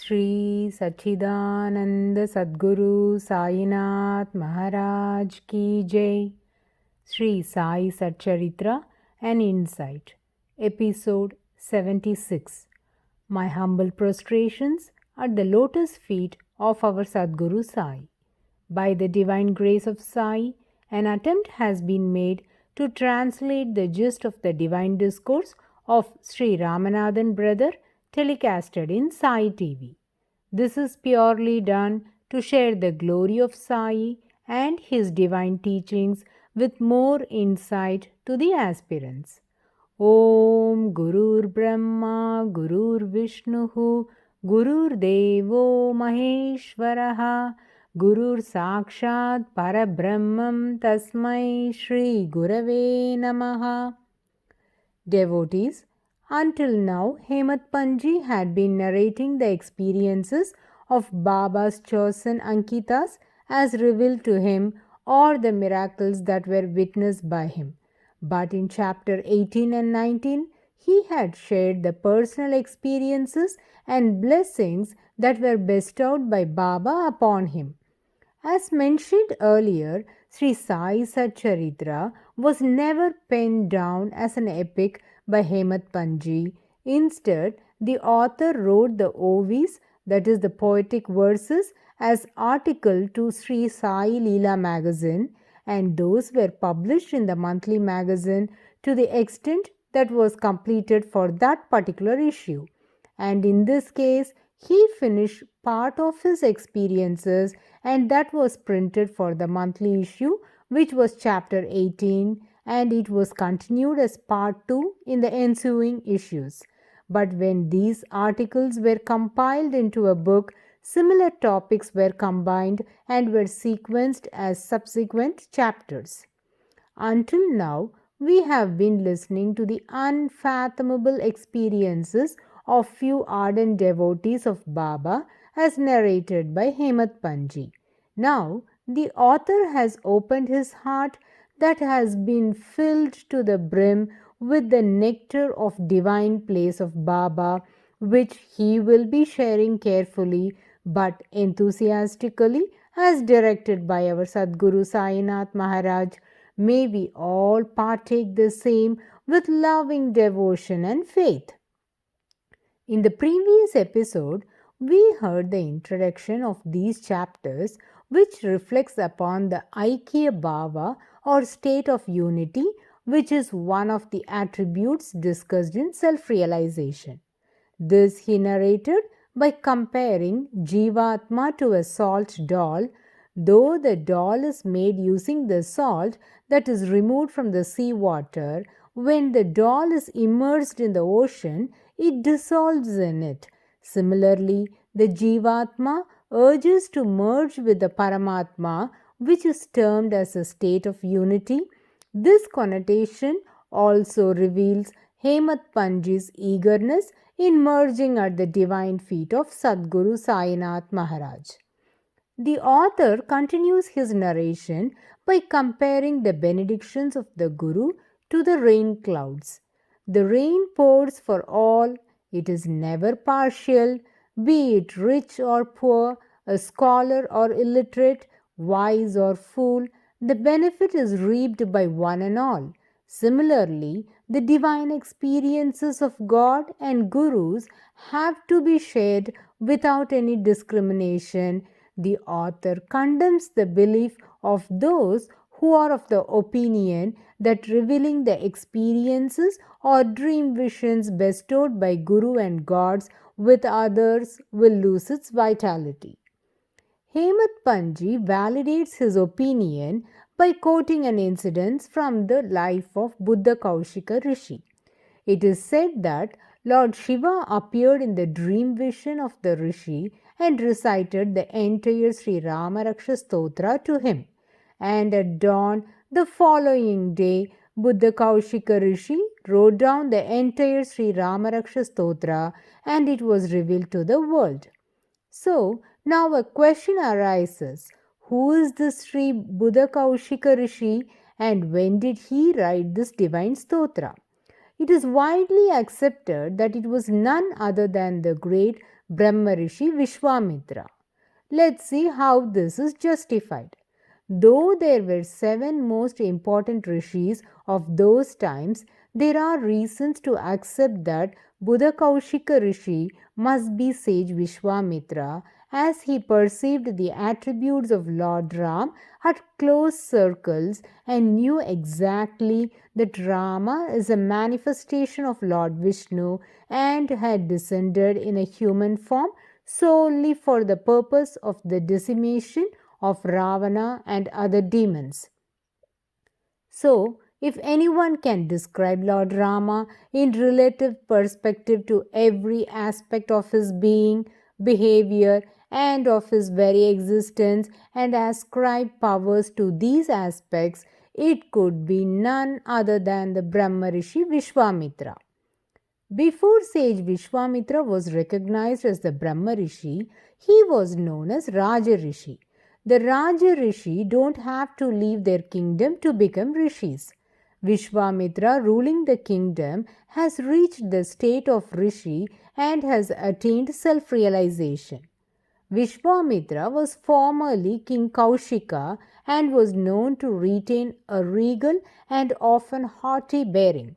Shri Sachidananda Sadguru Sainath Maharaj Ki Jai. Sri Sai Satcharitra, An Insight, Episode 76. My humble prostrations at the lotus feet of our Sadguru Sai. By the divine grace of Sai, an attempt has been made to translate the gist of the divine discourse of Sri Ramanathan Brother telecasted in Sai TV. This is purely done to share the glory of Sai and his divine teachings with more insight to the aspirants. Om Gurur Brahma Gurur Vishnuhu Gurur Devo Maheshwaraha Gurur Sakshat Parabrahmam Tasmai Shri Gurave Namaha. Devotees, until now Hemat Panji had been narrating the experiences of Baba's chosen Ankitas as revealed to him or the miracles that were witnessed by him. But in chapter 18 and 19, he had shared the personal experiences and blessings that were bestowed by Baba upon him. As mentioned earlier, Sri Sai Satcharitra was never penned down as an epic by Hemat Panji. Instead, the author wrote the OVs, that is the poetic verses, as article to Sri Sai Leela magazine, and those were published in the monthly magazine to the extent that was completed for that particular issue. And in this case, he finished part of his experiences, and that was printed for the monthly issue, which was chapter 18, and it was continued as part 2 in the ensuing issues. But when these articles were compiled into a book, similar topics were combined and were sequenced as subsequent chapters. Until now, we have been listening to the unfathomable experiences of few ardent devotees of Baba as narrated by Hemat Panji. Now, the author has opened his heart that has been filled to the brim with the nectar of divine place of Baba, which he will be sharing carefully but enthusiastically as directed by our Sadguru Sainath Maharaj. May we all partake the same with loving devotion and faith. In the previous episode, we heard the introduction of these chapters, which reflects upon the Aikya Bhava or state of unity, which is one of the attributes discussed in self-realization. This he narrated by comparing Jivatma to a salt doll. Though the doll is made using the salt that is removed from the sea water, when the doll is immersed in the ocean, it dissolves in it. Similarly, the Jivatma urges to merge with the Paramatma, which is termed as a state of unity. This connotation also reveals Hemat Panji's eagerness in merging at the divine feet of Sadguru Sainath Maharaj. The author continues his narration by comparing the benedictions of the Guru to the rain clouds. The rain pours for all, it is never partial, be it rich or poor, a scholar or illiterate, wise or fool, the benefit is reaped by one and all. Similarly, the divine experiences of God and Gurus have to be shared without any discrimination. The author condemns the belief of those who are of the opinion that revealing the experiences or dream visions bestowed by Guru and gods with others will lose its vitality. Hemat Panji validates his opinion by quoting an incident from the life of Buddha Kaushika Rishi. It is said that Lord Shiva appeared in the dream vision of the Rishi and recited the entire Sri Ramaraksha Stotra to him. And at dawn the following day, Buddha Kaushika Rishi wrote down the entire Sri Ramaraksha Stotra and it was revealed to the world. So, now a question arises. Who is this Sri Buddha Kaushika Rishi and when did he write this divine stotra? It is widely accepted that it was none other than the great Brahma Rishi Vishwamitra. Let's see how this is justified. Though there were 7 most important rishis of those times, there are reasons to accept that Buddha Kaushika Rishi must be sage Vishwamitra, as he perceived the attributes of Lord Ram at close circles and knew exactly that Rama is a manifestation of Lord Vishnu and had descended in a human form solely for the purpose of the decimation of Ravana and other demons. So, if anyone can describe Lord Rama in relative perspective to every aspect of his being, behavior, and of his very existence and ascribe powers to these aspects, it could be none other than the Brahma Rishi Vishwamitra. Before sage Vishwamitra was recognized as the Brahma Rishi, he was known as Raja Rishi. The Raja Rishi don't have to leave their kingdom to become rishis. Vishwamitra, ruling the kingdom, has reached the state of Rishi and has attained self-realization. Vishwamitra was formerly King Kaushika and was known to retain a regal and often haughty bearing.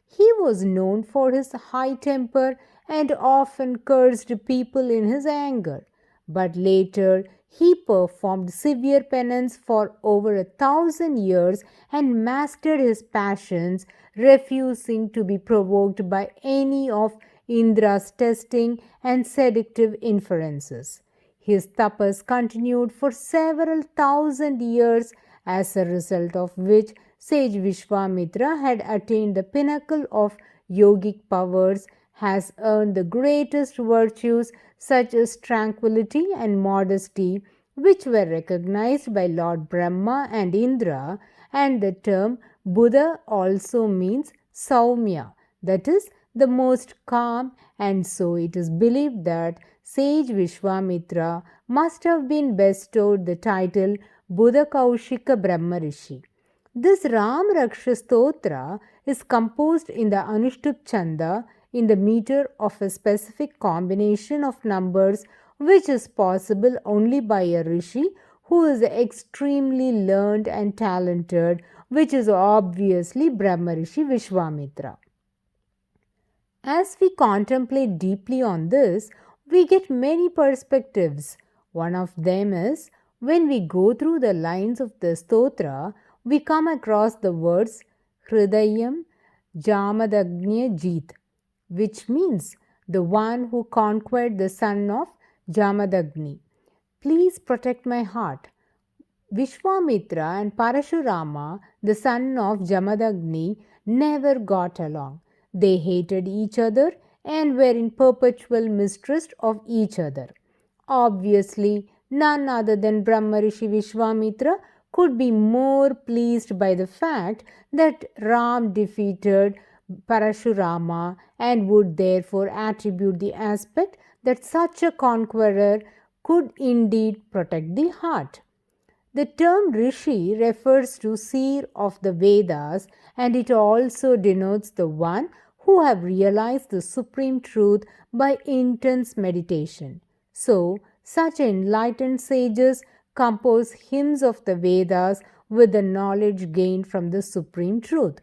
He was known for his high temper and often cursed people in his anger. But later, he performed severe penance for over 1,000 years and mastered his passions, refusing to be provoked by any of Indra's testing and seductive inferences. His tapas continued for several thousand years, as a result of which sage Vishwamitra had attained the pinnacle of yogic powers, has earned the greatest virtues such as tranquility and modesty, which were recognized by Lord Brahma and Indra, and the term Buddha also means Saumya, that is, the most calm, and so it is believed that sage Vishwamitra must have been bestowed the title Buddha Kaushika Brahma Rishi. This Ram Raksha Stotra is composed in the Anushtup Chanda in the meter of a specific combination of numbers, which is possible only by a rishi who is extremely learned and talented, which is obviously Brahma Rishi Vishwamitra. As we contemplate deeply on this, we get many perspectives. One of them is when we go through the lines of the stotra, we come across the words Hridayam Jamadagnya Jeet, which means the one who conquered the son of Jamadagni. Please protect my heart. Vishwamitra and Parashurama, the son of Jamadagni, never got along. They hated each other and were in perpetual mistrust of each other. Obviously, none other than Brahma Rishi Vishwamitra could be more pleased by the fact that Ram defeated Parashurama and would therefore attribute the aspect that such a conqueror could indeed protect the heart. The term Rishi refers to seer of the Vedas, and it also denotes the one who have realized the supreme truth by intense meditation. So, such enlightened sages compose hymns of the Vedas with the knowledge gained from the supreme truth.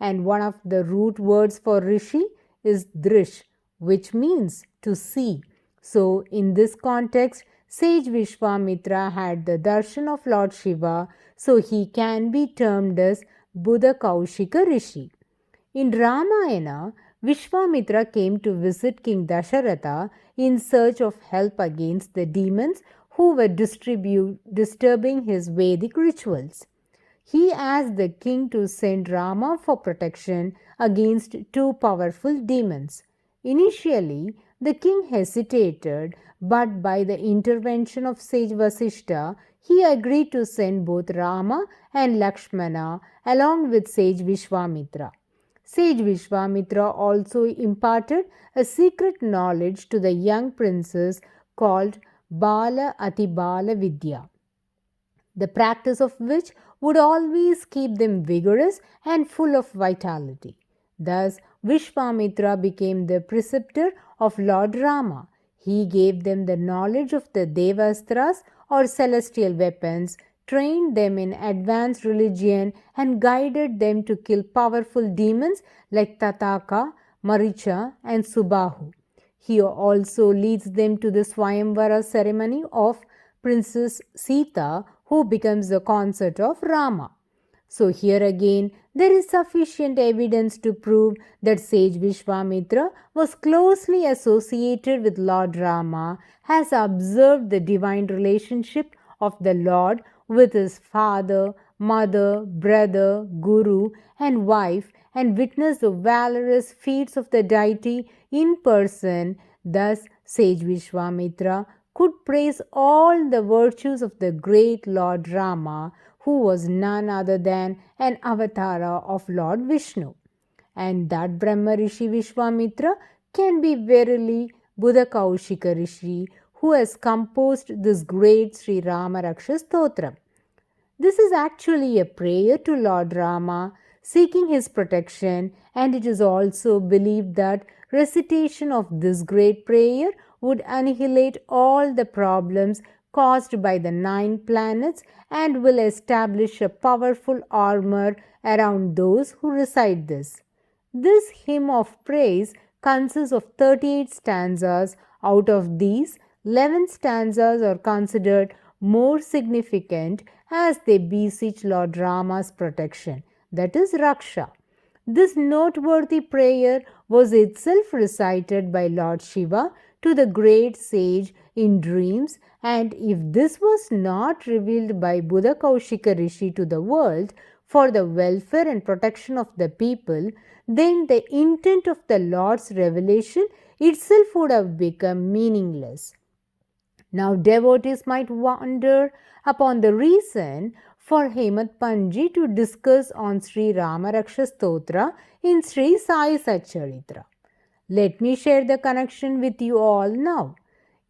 And one of the root words for Rishi is Drish, which means to see. So, in this context, sage Vishwamitra had the darshan of Lord Shiva, so he can be termed as Buddha Kaushika Rishi. In Ramayana, Vishwamitra came to visit King Dasharatha in search of help against the demons who were disturbing his Vedic rituals. He asked the king to send Rama for protection against 2 powerful demons. Initially, the king hesitated, but by the intervention of sage Vasishta, he agreed to send both Rama and Lakshmana along with sage Vishwamitra. Sage Vishwamitra also imparted a secret knowledge to the young princes called Bala Atibala Vidya, the practice of which would always keep them vigorous and full of vitality. Thus, Vishwamitra became the preceptor of Lord Rama. He gave them the knowledge of the Devastras or celestial weapons, trained them in advanced religion, and guided them to kill powerful demons like Tataka, Maricha, and Subahu. He also leads them to the Swayamvara ceremony of Princess Sita, who becomes the consort of Rama. So here again, there is sufficient evidence to prove that sage Vishwamitra was closely associated with Lord Rama, has observed the divine relationship of the Lord with his father, mother, brother, guru, and wife, and witnessed the valorous feats of the deity in person. Thus, sage Vishwamitra could praise all the virtues of the great Lord Rama, who was none other than an avatara of Lord Vishnu. And that Brahma Rishi Vishwamitra can be verily Buddha Kaushika Rishi, who has composed this great Sri Rama Raksha Stotram. This is actually a prayer to Lord Rama, seeking his protection, and it is also believed that recitation of this great prayer would annihilate all the problems caused by the 9 planets and will establish a powerful armor around those who recite this. This hymn of praise consists of 38 stanzas. Out of these, 11 stanzas are considered more significant as they beseech Lord Rama's protection, that is Raksha. This noteworthy prayer was itself recited by Lord Shiva to the great sage in dreams, and if this was not revealed by Buddha Kaushika Rishi to the world for the welfare and protection of the people, then the intent of the Lord's revelation itself would have become meaningless. Now, devotees might wonder upon the reason for Hemant Panji to discuss on Sri Rama Raksha Stotra in Sri Sai Satcharitra. Let me share the connection with you all now.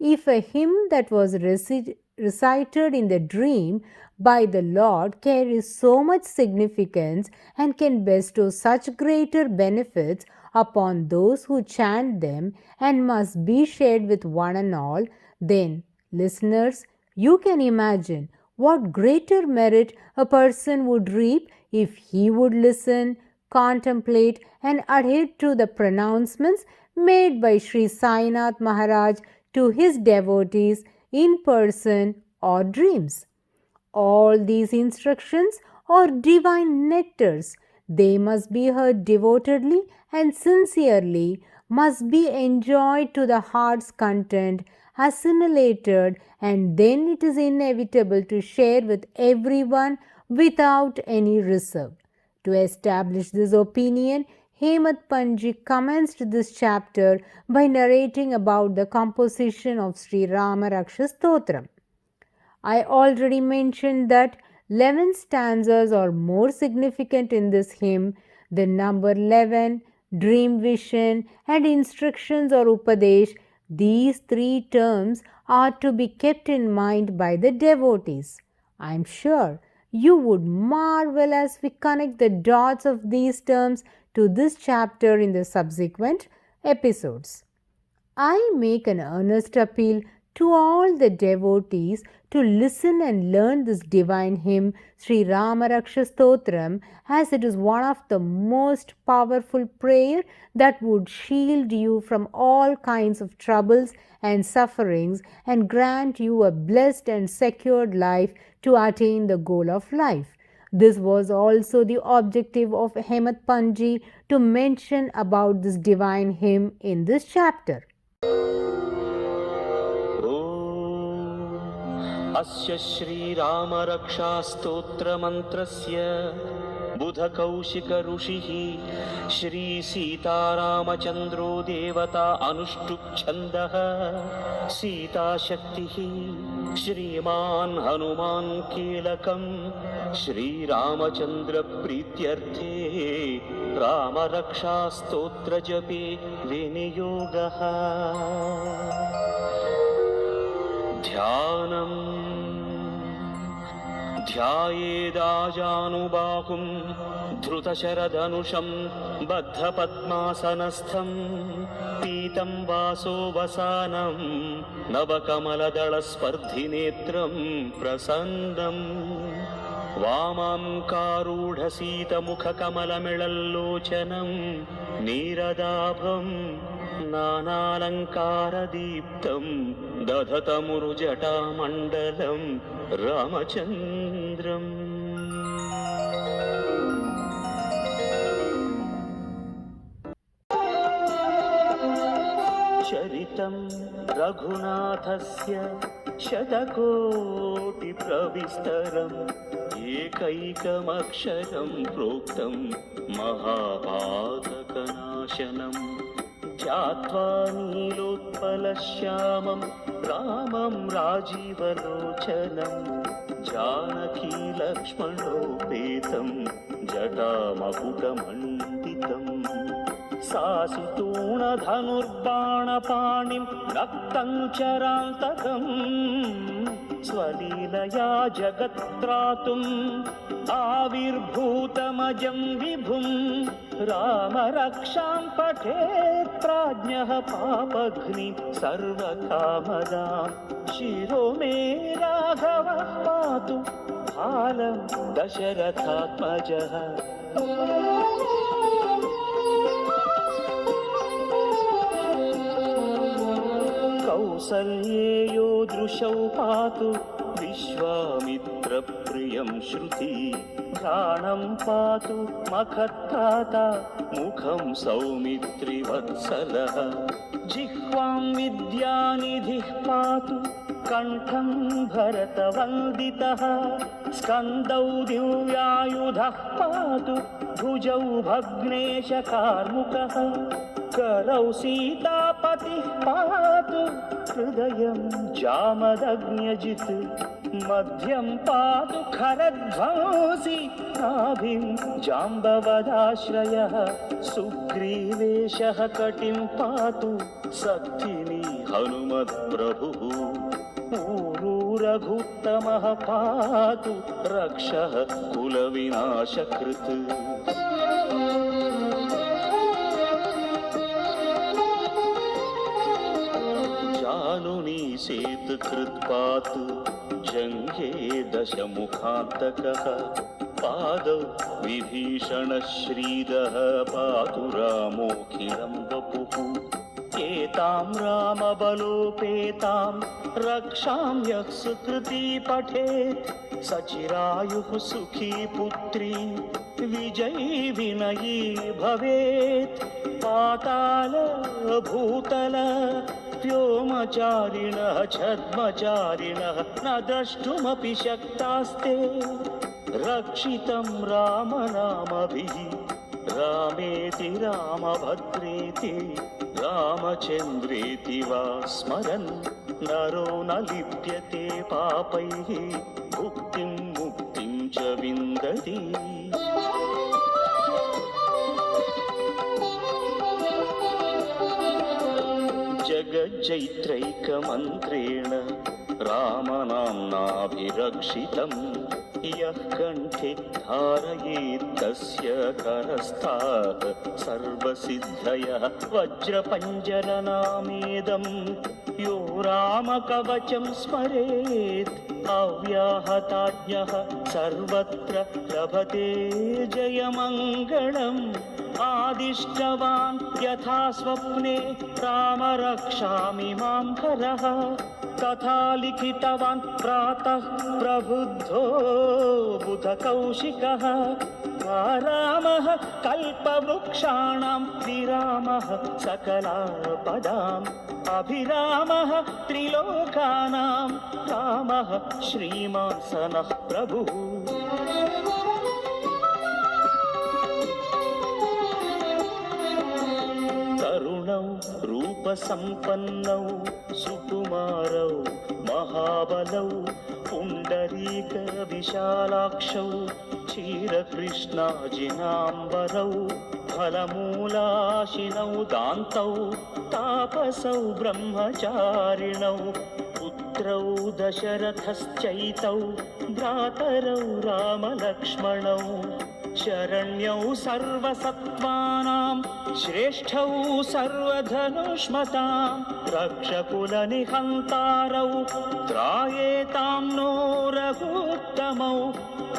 If a hymn that was recited in the dream by the Lord carries so much significance and can bestow such greater benefits upon those who chant them and must be shared with one and all, then, listeners, you can imagine what greater merit a person would reap if he would listen, contemplate, and adhere to the pronouncements made by Sri Sainath Maharaj to his devotees in person or dreams. All these instructions are divine nectars. They must be heard devotedly and sincerely, must be enjoyed to the heart's content, assimilated, and then it is inevitable to share with everyone without any reserve. To establish this opinion, Hemant Panji commenced this chapter by narrating about the composition of Sri Rama Raksha Stotram. I already mentioned that 11 stanzas are more significant in this hymn. The number 11, dream vision, and instructions or upadesh, these 3 terms are to be kept in mind by the devotees. I am sure you would marvel as we connect the dots of these terms to this chapter in the subsequent episodes. I make an earnest appeal to all the devotees to listen and learn this divine hymn Sri Rama Raksha Stotram, as it is one of the most powerful prayer that would shield you from all kinds of troubles and sufferings and grant you a blessed and secured life to attain the goal of life. This was also the objective of Hemant Panji to mention about this divine hymn in this chapter. अस्य श्रीरामरक्षास्तोत्रमन्त्रस्य बुधकौशिक ऋषिः श्रीसीतारामचन्द्रो देवता अनुष्टुप्-छन्दः सीताशक्तिः श्रीमान् हनुमान् कीलकं श्रीरामचन्द्रप्रीत्यर्थे रामरक्षास्तोत्रजपे विनियोगः। ध्यायेदाजानुबाहुं धृतशरधनुषं बद्धपद्मासनस्थं पीतं वासोवसानं नवकमलदलस्पर्धिनेत्रं प्रसन्नं वामाङ्कारूढसीतमुखकमलमिळल्लोचनं नीरदाभं नानालङ्कारदीप्तं दधतमुरुजटामण्डलं रामचन्द्रम्। चरितं रघुनाथस्य शतकोटिप्रविस्तरम् एकैकमक्षरं प्रोक्तं महापातकनाशनं ध्यात्वा नीलोत्पलश्यामं रामं राजीवलोचनं जानकीलक्ष्मणोपेतं जटामकुटमण्डितं सासितूणधनुर्बाणपाणिं रक्तं चरान्तकम् स्वलीलया जगत्त्रातुम् आविर्भूतमजं विभुं राम रक्षां पठेत् प्राज्ञः पापघ्नि सर्वकामदां शिरो मे राघवः पातु बालं दशरथात्मजः। कौसल्येयो दृशौ पातु विश्वामित्रप्रियं श्रुति घ्राणं पातु मखत्प्राता मुखं सौमित्रिवत्सलः जिह्वां विद्यानिधिः पातु कण्ठं भरतवन्दितः स्कन्दौ दिव्यायुधः पातु भुजौ भग्नेशकार्मुकः करौ सीतापतिः पातु हृदयं जामदग्न्यजित् मध्यं पातु खरध्वंसी नाभिं जाम्बवदाश्रयः सुग्रीवेशः कटिं पातु सक्थिनी हनुमत्प्रभुः ऊरू रघुत्तमः पातु रक्षः कुलविनाशकृत् सेतुकृत्पातु जङ्घे दशमुखान्तकः पादौ विभीषणश्रीदः पातु रामोऽखिलं वपुः एतां रामबलोपेतां रक्षां यः सुकृती पठेत् सचिरायुः सुखी पुत्री विजयी विनयी भवेत् पाताल भूतल व्योमचारिणः छद्मचारिणः न द्रष्टुमपि शक्तास्ते रक्षितं रामनामभिः रामेति रामभद्रेति रामचन्द्रेति वा स्मरन् नरो न लिप्यते पापैः भुक्तिं मुक्तिं च विन्दति। जगज्जैत्रैकमन्त्रेण रामनाम्नाभिरक्षितं यः कण्ठे धारयेत् तस्य करस्थाः सर्वसिद्धयः वज्रपञ्जरनामेदं यो रामकवचं स्मरेत् अव्याहताज्ञः सर्वत्र लभते जयमङ्गलम् आदिष्टवान् यथा स्वप्ने राम रक्षामि मां हरः तथा लिखितवान् प्रातः प्रबुद्धो बुधकौशिकः रामः कल्पवृक्षाणां विरामः सकलापदाम् अभिरामः त्रिलोकानां रामः श्रीमासनः प्रभुः। तरुणौ रूपसम्पन्नौ सुकुमारौ महाबलौ पुण्डरीकविशालाक्षौ क्षीरकृष्णाजिनाम्बरौ फलमूलाशिनौ दान्तौ तापसौ ब्रह्मचारिणौ पुत्रौ दशरथश्चैतौ भ्रातरौ रामलक्ष्मणौ शरण्यौ सर्वसत्त्वानां श्रेष्ठौ सर्वधनुष्मतां रक्षकुलनिहन्तारौ त्रायेतां नो रघुत्तमौ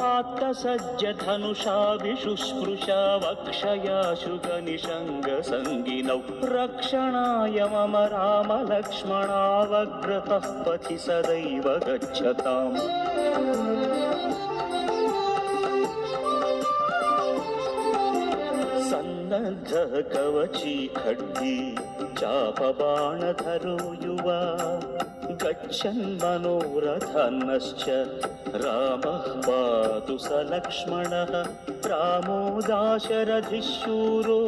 आत्तसज्जधनुषा विशुस्पृशा वक्षयाशुकनिषङ्गसङ्गिनौ रक्षणाय मम रामलक्ष्मणावग्रतः पथि सदैव गच्छताम्। सन्नद्धः कवची खड्गी चापबाणधरो युवा गच्छन् मनोरथन्नश्च रामः पातु स लक्ष्मणः रामो दाशरथिशूरो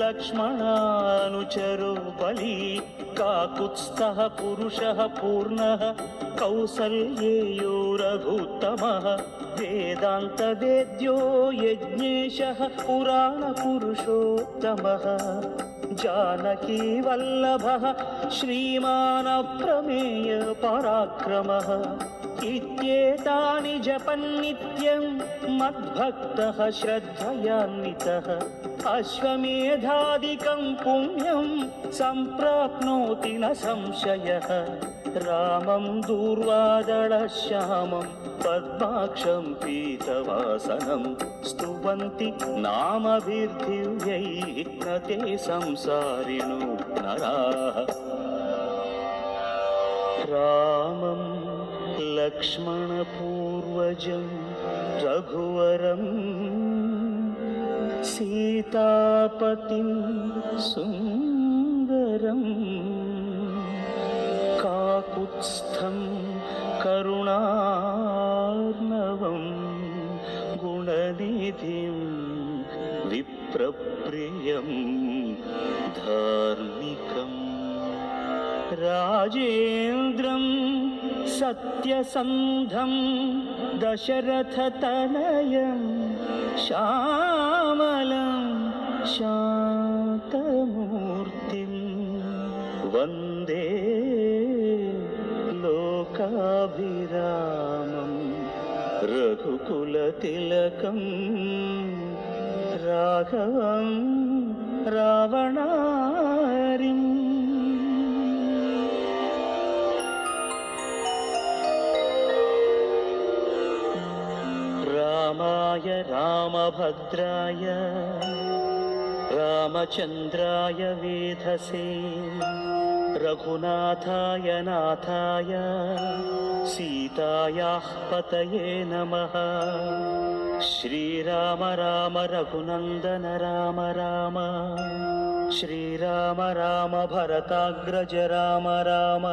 लक्ष्मणानुचरो बली काकुत्स्थः पुरुषः पूर्णः कौसल्येयो रघुत्तमः वेदान्तवेद्यो यज्ञेशः पुराणपुरुषोत्तमः जानकी वल्लभः श्रीमान् अप्रमेय पराक्रमः इत्येतानि जपन्नित्यं मद्भक्तः श्रद्धयान्वितः अश्वमेधादिकं पुण्यं सम्प्राप्नोति न संशयः रामं दूर्वादळश्यामं पद्माक्षं पीतवासनं स्तुवन्ति नामभिर्दिव्यैः न ते संसारिणो नराः रामं लक्ष्मणपूर्वजं रघुवरं सीतापतिं सुन्दरं काकुत्स्थं करुणार्णवं गुणनिधिं विप्रप्रियं धार्मिकम् राजेन्द्रं सत्यसन्धं दशरथतनयं श्यामलं शान्तमूर्तिं वन्दे लोकाभिरामं रघुकुलतिलकं राघवं रावणारिम्। रामाय रामभद्राय रामचन्द्राय वेधसे रघुनाथाय नाथाय सीतायाः पतये नमः। श्रीराम राम रघुनन्दन राम राम श्रीराम राम भरताग्रज राम राम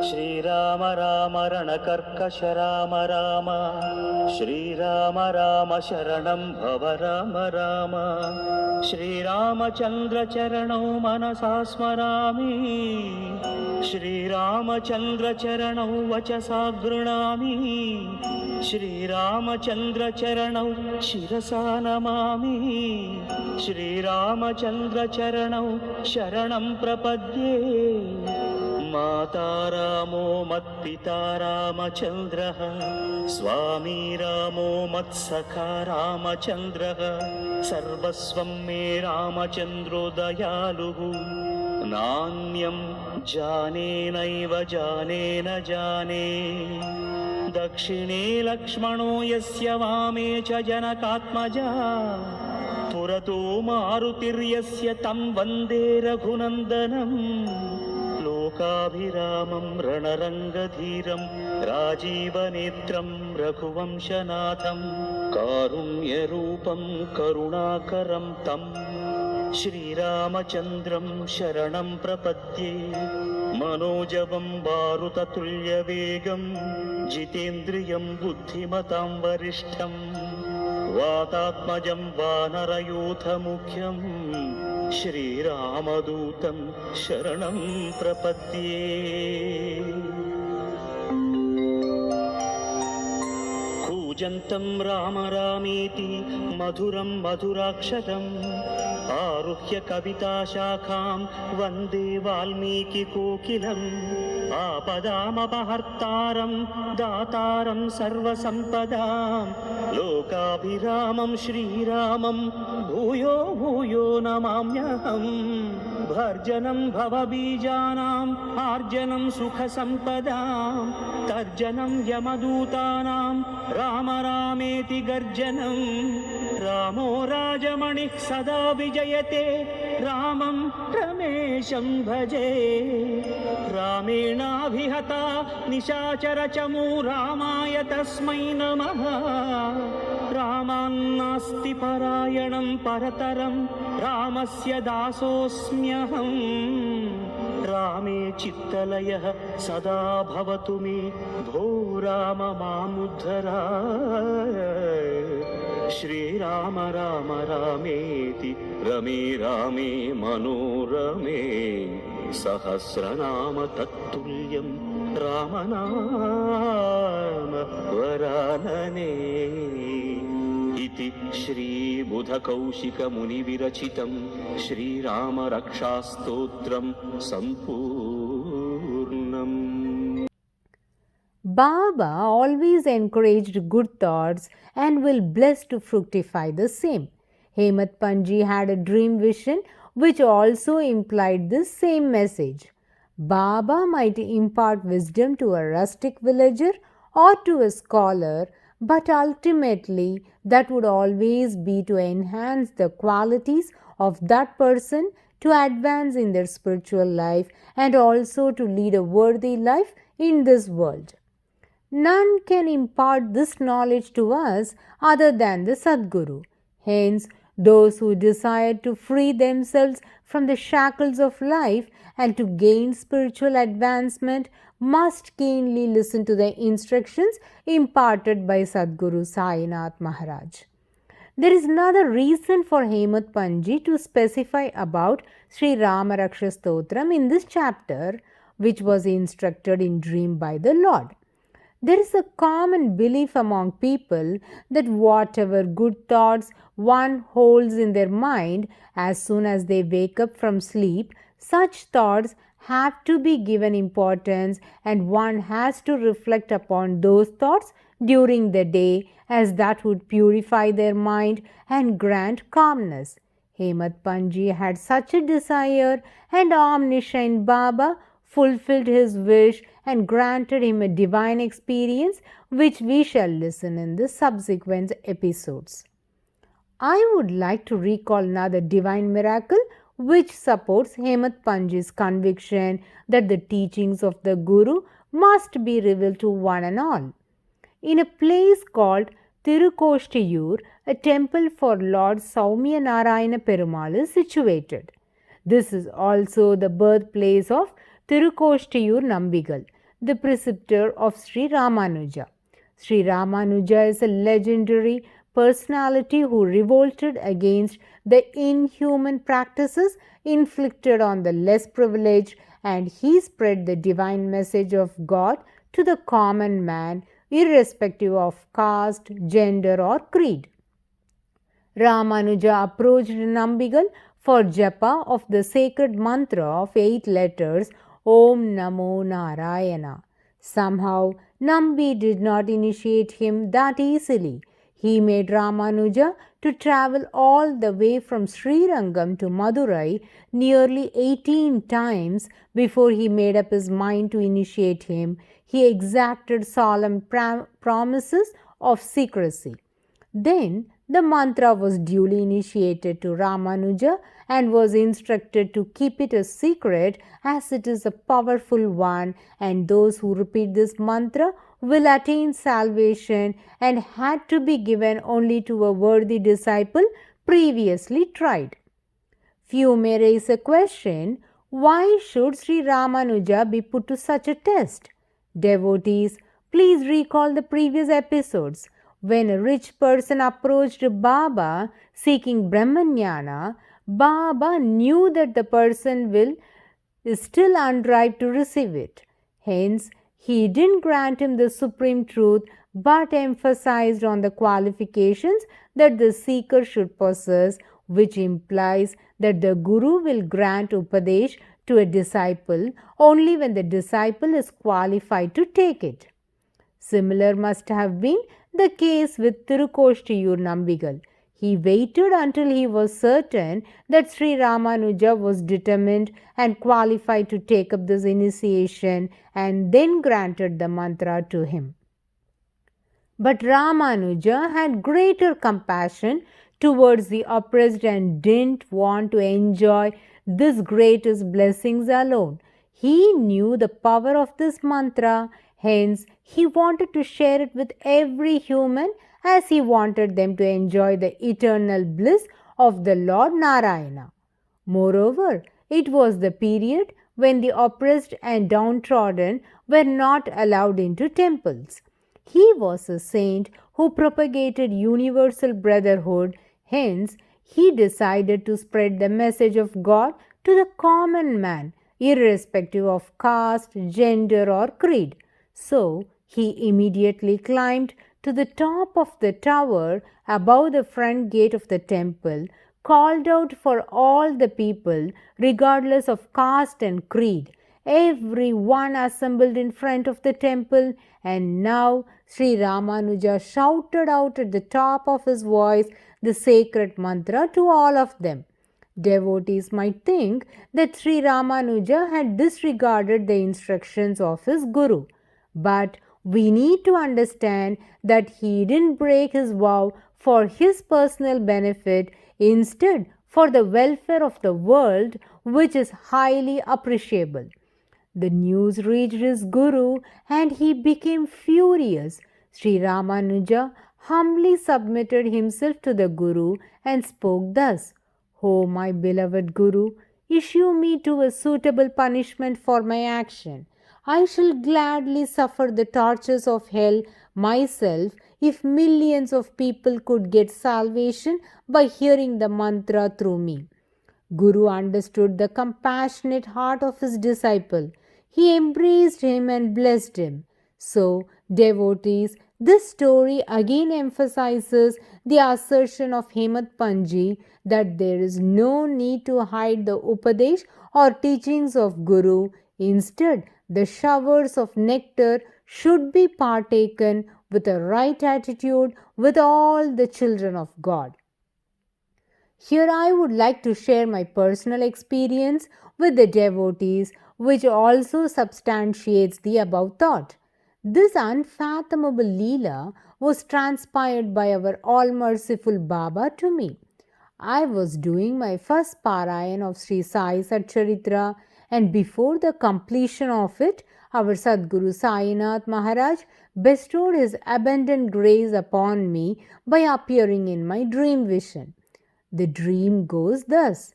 श्रीराम राम रणकर्कश राम राम श्रीराम राम शरणं भव राम राम श्रीरामचन्द्र चरणौ मनसा स्मरामि श्रीरामचन्द्र चरणौ वचसा गृह्णामि श्रीरामचन्द्र चरणौ शिरसा नमामि श्रीरामचन्द्र चरणौ शरणं प्रपद्ये। माता रामो मत्पिता रामचन्द्रः स्वामी रामो मत्सखा रामचन्द्रः सर्वस्वं मे रामचन्द्रो दयालुः नान्यं जाने नैव जाने न जाने दक्षिणे लक्ष्मणो यस्य वामे च जनकात्मजा पुरतो मारुतिर्यस्य तं वन्दे रघुनन्दनं लोकाभिरामं रणरङ्गधीरं राजीवनेत्रं रघुवंशनाथं कारुण्यरूपं करुणाकरं तं श्रीरामचन्द्रं शरणं प्रपद्ये। मनोजवं मारुततुल्यवेगं जितेन्द्रियं बुद्धिमतां वरिष्ठं वातात्मजं वानरयूथमुख्यं श्रीरामदूतं शरणं प्रपद्ये। कूजन्तं राम रामेति मधुरं मधुराक्षरम् आरुह्य कविताशाखां वन्दे वाल्मीकिकोकिलं आपदामपहर्तारं दातारं सर्वसम्पदां लोकाभिरामं श्रीरामं भूयो भूयो नमाम्यहम् भर्जनं भवबीजानाम् आर्जनं सुखसम्पदां तर्जनं यमदूतानां राम रामेति गर्जनं रामो राजमणिः सदा विजयते रामं रमेशं भजे रामेणाभिहता निशाचरचमू रामाय तस्मै नमः रामान्नास्ति परायणं परतरं रामस्य दासोऽस्म्यहम् रामे चित्तलयः सदा भवतु मे भो राम मामुद्धर श्रीराम राम रामेति रमे रामे मनोरमे सहस्रनाम तत्तुल्यं रामनाम वरानने इति श्रीबुधकौशिकमुनिविरचितं श्रीरामरक्षास्तोत्रं सम्पूर्णम्. Baba always encouraged good thoughts and will bless to fructify the same. Hemat Panji had a dream vision which also implied the same message. Baba might impart wisdom to a rustic villager or to a scholar, but ultimately that would always be to enhance the qualities of that person, to advance in their spiritual life, and also to lead a worthy life in this world. None can impart this knowledge to us other than the Sadguru. Hence, those who desire to free themselves from the shackles of life and to gain spiritual advancement must keenly listen to the instructions imparted by Sadguru Sainath Maharaj. There is another reason for Hemat Panji to specify about Sri Rama Raksha Stotram in this chapter, which was instructed in dream by the Lord. There is a common belief among people that whatever good thoughts one holds in their mind as soon as they wake up from sleep, such thoughts have to be given importance and one has to reflect upon those thoughts during the day, as that would purify their mind and grant calmness. Hemat Panji had such a desire, and omniscient Baba fulfilled his wish and granted him a divine experience, which we shall listen in the subsequent episodes. I would like to recall another divine miracle which supports Hemat Panji's conviction that the teachings of the Guru must be revealed to one and all. In a place called Tirukoštiyur, a temple for Lord Saumya Narayana Perumal is situated. This is also the birthplace of Tirukoštiyur Nambigal, the preceptor of Sri Ramanuja. Sri Ramanuja is a legendary personality who revolted against the inhuman practices inflicted on the less privileged, and he spread the divine message of God to the common man, irrespective of caste, gender, or creed. Ramanuja approached Nambigal for japa of the sacred mantra of 8 letters Om Namo Narayana. Somehow, Nambi did not initiate him that easily. He made Ramanuja to travel all the way from Srirangam to Madurai nearly 18 times before he made up his mind to initiate him. He exacted solemn promises of secrecy. Then the mantra was duly initiated to Ramanuja and was instructed to keep it a secret, as it is a powerful one, and those who repeat this mantra will attain salvation, and had to be given only to a worthy disciple previously tried. Few may raise a question, why should Sri Ramanuja be put to such a test? Devotees, please recall the previous episodes. When a rich person approached Baba seeking Brahmanyana, Baba knew that the person is still unripe to receive it. Hence, he didn't grant him the supreme truth, but emphasized on the qualifications that the seeker should possess, which implies that the Guru will grant Upadesh to a disciple only when the disciple is qualified to take it. Similar must have been the case with Tirukoshiyur Nambigal. He waited until he was certain that Sri Ramanuja was determined and qualified to take up this initiation and then granted the mantra to him. But Ramanuja had greater compassion towards the oppressed and didn't want to enjoy this greatest blessings alone. He knew the power of this mantra, hence, he wanted to share it with every human as he wanted them to enjoy the eternal bliss of the Lord Narayana. Moreover, it was the period when the oppressed and downtrodden were not allowed into temples. He was a saint who propagated universal brotherhood, hence, he decided to spread the message of God to the common man, irrespective of caste, gender, or creed. So, he immediately climbed to the top of the tower above the front gate of the temple, called out for all the people, regardless of caste and creed. Everyone assembled in front of the temple, and now Sri Ramanuja shouted out at the top of his voice the sacred mantra to all of them. Devotees might think that Sri Ramanuja had disregarded the instructions of his Guru, but we need to understand that he didn't break his vow for his personal benefit, instead, for the welfare of the world, which is highly appreciable. The news reached his Guru and he became furious. Sri Ramanuja humbly submitted himself to the Guru and spoke thus: "O my beloved Guru, issue me to a suitable punishment for my action. I shall gladly suffer the tortures of hell myself if millions of people could get salvation by hearing the mantra through me." Guru understood the compassionate heart of his disciple. He embraced him and blessed him. So, devotees, this story again emphasizes the assertion of Hemant Panji that there is no need to hide the Upadesh or teachings of Guru. Instead, the showers of nectar should be partaken with a right attitude with all the children of God. Here I would like to share my personal experience with the devotees, which also substantiates the above thought. This unfathomable Leela was transpired by our all-merciful Baba to me. I was doing my first Parayan of Sri Sai Satcharitra, and before the completion of it, our Sadguru Sainath Maharaj bestowed his abundant grace upon me by appearing in my dream vision. The dream goes thus.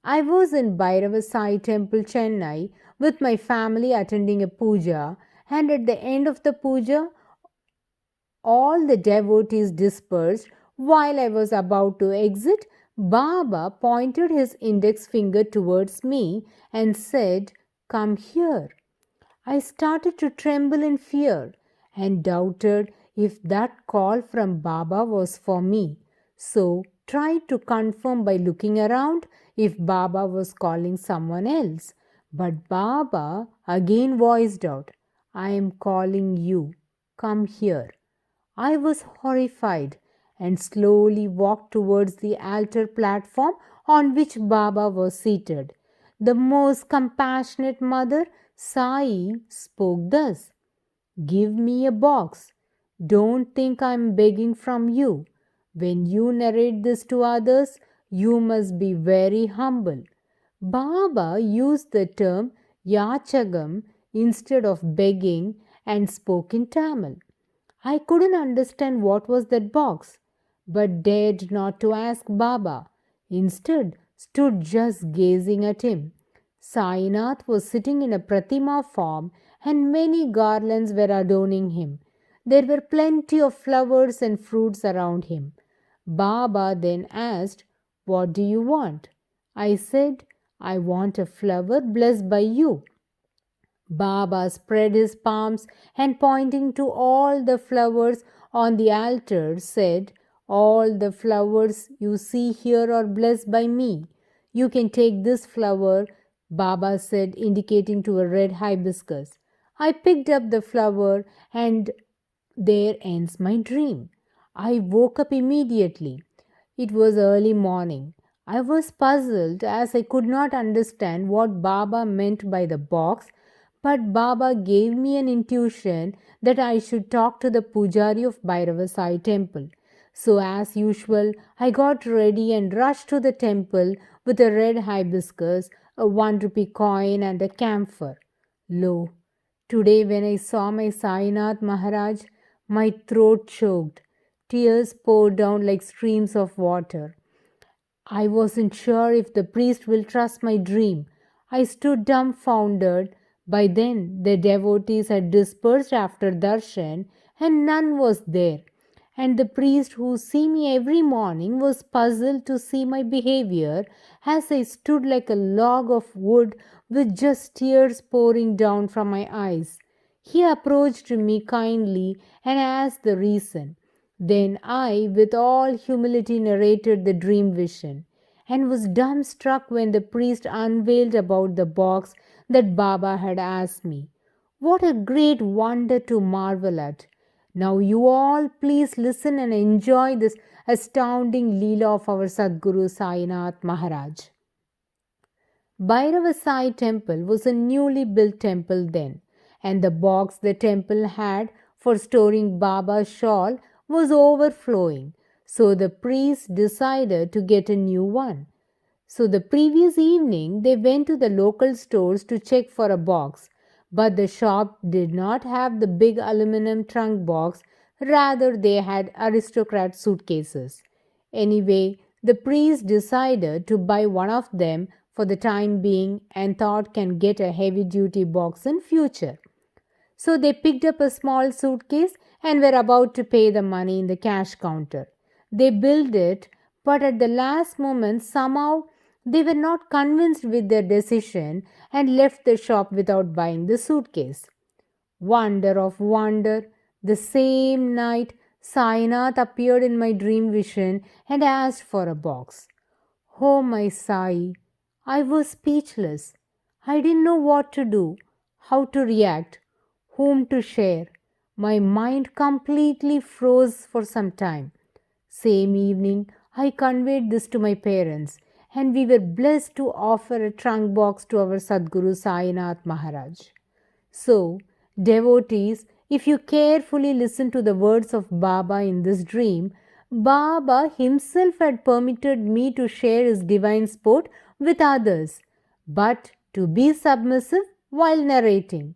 I was in Bhairava Sai Temple, Chennai, with my family attending a puja, and at the end of the puja, all the devotees dispersed. While I was about to exit, Baba pointed his index finger towards me and said, "Come here." I started to tremble in fear and doubted if that call from Baba was for me. So, tried to confirm by looking around if Baba was calling someone else. But Baba again voiced out, "I am calling you. Come here." I was horrified and slowly walked towards the altar platform on which Baba was seated. The most compassionate mother, Sai, spoke thus: "Give me a box. Don't think I am begging from you. When you narrate this to others, you must be very humble." Baba used the term Yachagam instead of begging and spoke in Tamil. I couldn't understand what was that box, but dared not to ask Baba. Instead, stood just gazing at him. Sainath was sitting in a pratima form and many garlands were adorning him. There were plenty of flowers and fruits around him. Baba then asked, "What do you want?" I said, "I want a flower blessed by you." Baba spread his palms and pointing to all the flowers on the altar said, "All the flowers you see here are blessed by me. You can take this flower, Baba said, indicating to a red hibiscus. I picked up the flower, and there ends my dream. I woke up immediately. It was early morning. I was puzzled as I could not understand what Baba meant by the box, but Baba gave me an intuition that I should talk to the pujari of Bhairava Sai temple. So, as usual, I got ready and rushed to the temple with a red hibiscus, a 1 rupee coin, and a camphor. Lo, today when I saw my Sainath Maharaj, my throat choked. Tears poured down like streams of water. I wasn't sure if the priest will trust my dream. I stood dumbfounded. By then, the devotees had dispersed after darshan, and none was there. And the priest who see me every morning was puzzled to see my behavior as I stood like a log of wood with just tears pouring down from my eyes. He approached me kindly and asked the reason. Then I, with all humility, narrated the dream vision and was dumbstruck when the priest unveiled about the box that Baba had asked me. What a great wonder to marvel at! Now, you all please listen and enjoy this astounding Leela of our Sadguru Sainath Maharaj. Bhairava Sai temple was a newly built temple then, and the box the temple had for storing Baba's shawl was overflowing. So the priest decided to get a new one. So the previous evening they went to the local stores to check for a box, but the shop did not have the big aluminum trunk box, rather, they had aristocrat suitcases. Anyway, the priest decided to buy one of them for the time being and thought can get a heavy duty box in future. So they picked up a small suitcase and were about to pay the money in the cash counter. They billed it, but at the last moment somehow they were not convinced with their decision and left the shop without buying the suitcase. Wonder of wonder, the same night Sainath appeared in my dream vision and asked for a box. Oh, my Sai, I was speechless. I didn't know what to do, how to react, whom to share. My mind completely froze for some time. Same evening, I conveyed this to my parents, and we were blessed to offer a trunk box to our Sadguru Sainath Maharaj. So, devotees, if you carefully listen to the words of Baba in this dream, Baba himself had permitted me to share his divine sport with others, but to be submissive while narrating.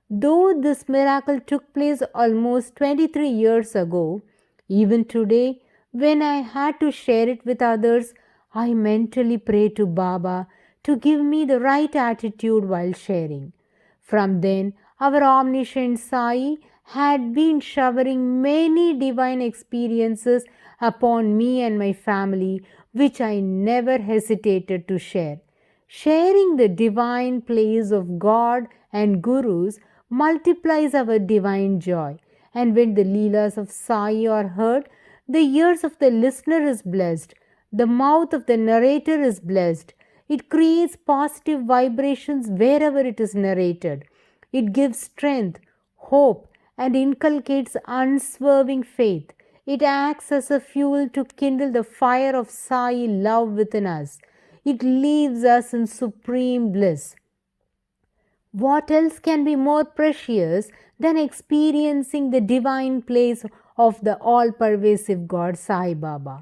Though this miracle took place almost 23 years ago, even today, when I had to share it with others, I mentally pray to Baba to give me the right attitude while sharing. From then, our omniscient Sai had been showering many divine experiences upon me and my family, which I never hesitated to share. Sharing the divine place of God and Gurus multiplies our divine joy. And when the Leelas of Sai are heard, the ears of the listener is blessed, the mouth of the narrator is blessed. It creates positive vibrations wherever it is narrated. It gives strength, hope, and inculcates unswerving faith. It acts as a fuel to kindle the fire of Sai love within us. It leaves us in supreme bliss. What else can be more precious than experiencing the divine place of the all pervasive God Sai Baba?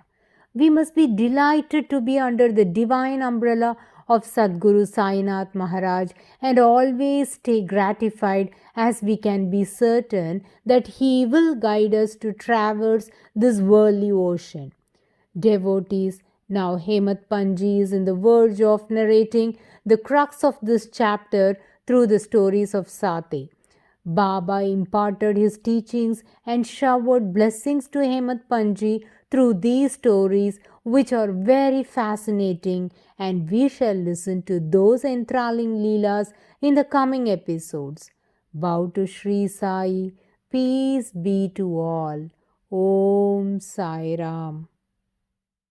We must be delighted to be under the divine umbrella of Sadguru Sainath Maharaj and always stay gratified as we can be certain that he will guide us to traverse this worldly ocean. Devotees, now Hemat Panji is in the verge of narrating the crux of this chapter through the stories of Sate. Baba imparted his teachings and showered blessings to Hemat Panji through these stories, which are very fascinating, and we shall listen to those enthralling Leelas in the coming episodes. Bow to Sri Sai. Peace be to all. Om Sai Ram.